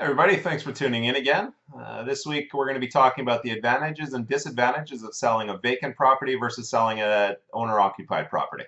Everybody, thanks for tuning in again. This week we're going to be talking about the advantages and disadvantages of selling a vacant property versus selling an owner-occupied property.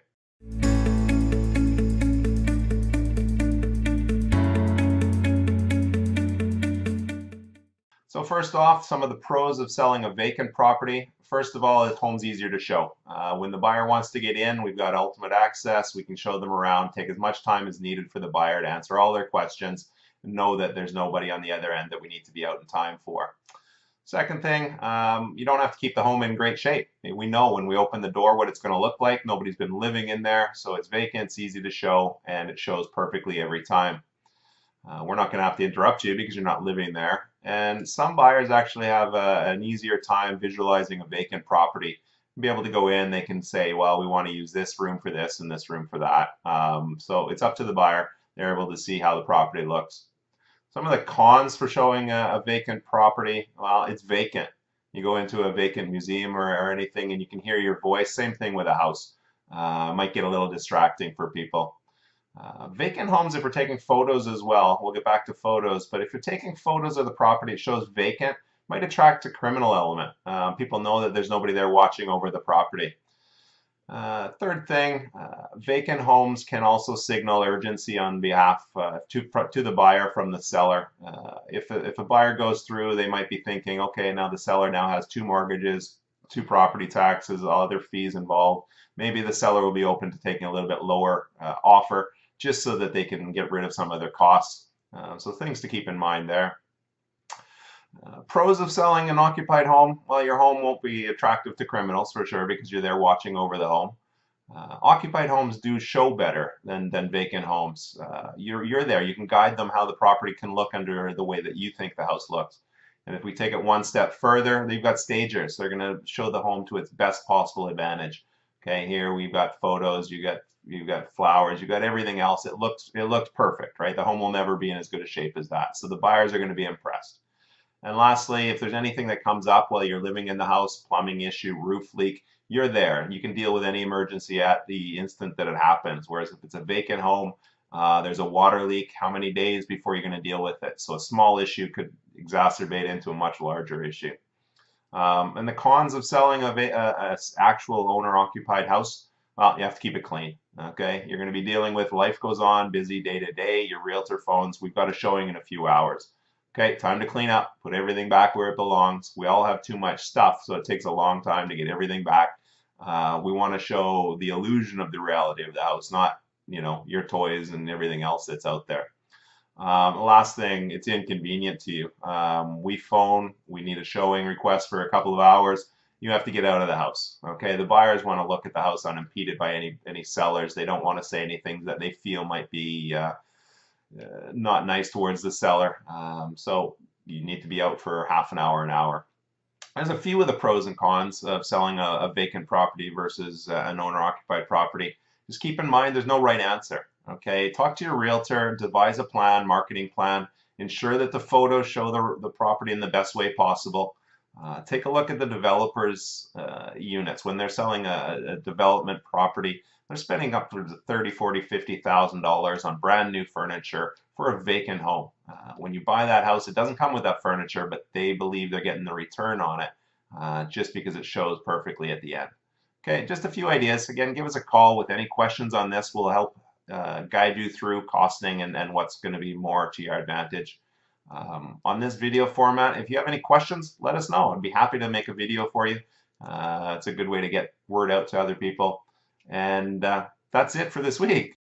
So first off, some of the pros of selling a vacant property. First of all, the home's easier to show. When the buyer wants to get in, we've got ultimate access. We can show them around, take as much time as needed for the buyer to answer all their questions, and know that there's nobody on the other end that we need to be out in time for. Second thing, you don't have to keep the home in great shape. We know when we open the door what it's going to look like. Nobody's been living in there, so it's vacant, it's easy to show, and it shows perfectly every time. We're not going to have to interrupt you because you're not living there. And some buyers actually have an easier time visualizing a vacant property. Be able to go in, they can say, well, we want to use this room for this and this room for that. So it's up to the buyer. They're able to see how the property looks. Some of the cons for showing a vacant property, well, it's vacant. You go into a vacant museum or anything and you can hear your voice. Same thing with a house. Might get a little distracting for people. Vacant homes, if we're taking photos as well, we'll get back to photos, but if you're taking photos of the property, it shows vacant, might attract a criminal element. People know that there's nobody there watching over the property. Third thing, vacant homes can also signal urgency on behalf to the buyer from the seller. If a buyer goes through, they might be thinking, okay, now the seller now has two mortgages, two property taxes, all other fees involved. Maybe the seller will be open to taking a little bit lower offer just so that they can get rid of some of their costs. So things to keep in mind there. Pros of selling an occupied home, well, your home won't be attractive to criminals for sure because you're there watching over the home. Occupied homes do show better than vacant homes. You're there, you can guide them how the property can look under the way that you think the house looks. And if we take it one step further, they've got stagers. They're going to show the home to its best possible advantage. Okay, here we've got photos, you've got flowers, you've got everything else. It looks perfect, right? The home will never be in as good a shape as that. So the buyers are going to be impressed. And lastly, if there's anything that comes up while you're living in the house, plumbing issue, roof leak, you're there. You can deal with any emergency at the instant that it happens. Whereas if it's a vacant home, there's a water leak, how many days before you're going to deal with it? So a small issue could exacerbate into a much larger issue. And the cons of selling a actual owner-occupied house, well, you have to keep it clean. Okay, you're going to be dealing with life goes on, busy day to day. Your realtor phones. We've got a showing in a few hours. Okay, time to clean up, put everything back where it belongs. We all have too much stuff, so it takes a long time to get everything back. We want to show the illusion of the reality of the house, not your toys and everything else that's out there. Last thing, it's inconvenient to you. We phone, we need a showing request for a couple of hours. You have to get out of the house. Okay, the buyers want to look at the house unimpeded by any sellers. They don't want to say anything that they feel might be not nice towards the seller. So you need to be out for half an hour. There's a few of the pros and cons of selling a vacant property versus an owner-occupied property. Just keep in mind there's no right answer. Okay, talk to your realtor, devise a plan, marketing plan, ensure that the photos show the property in the best way possible. Take a look at the developers' units. When they're selling a development property, they're spending upwards of $30,000, $40,000, $50,000 on brand new furniture for a vacant home. When you buy that house, it doesn't come with that furniture, but they believe they're getting the return on it just because it shows perfectly at the end. Okay, just a few ideas. Again, give us a call with any questions on this. We'll help guide you through costing and what's going to be more to your advantage. On this video format, if you have any questions, let us know. I'd be happy to make a video for you. It's a good way to get word out to other people. And that's it for this week.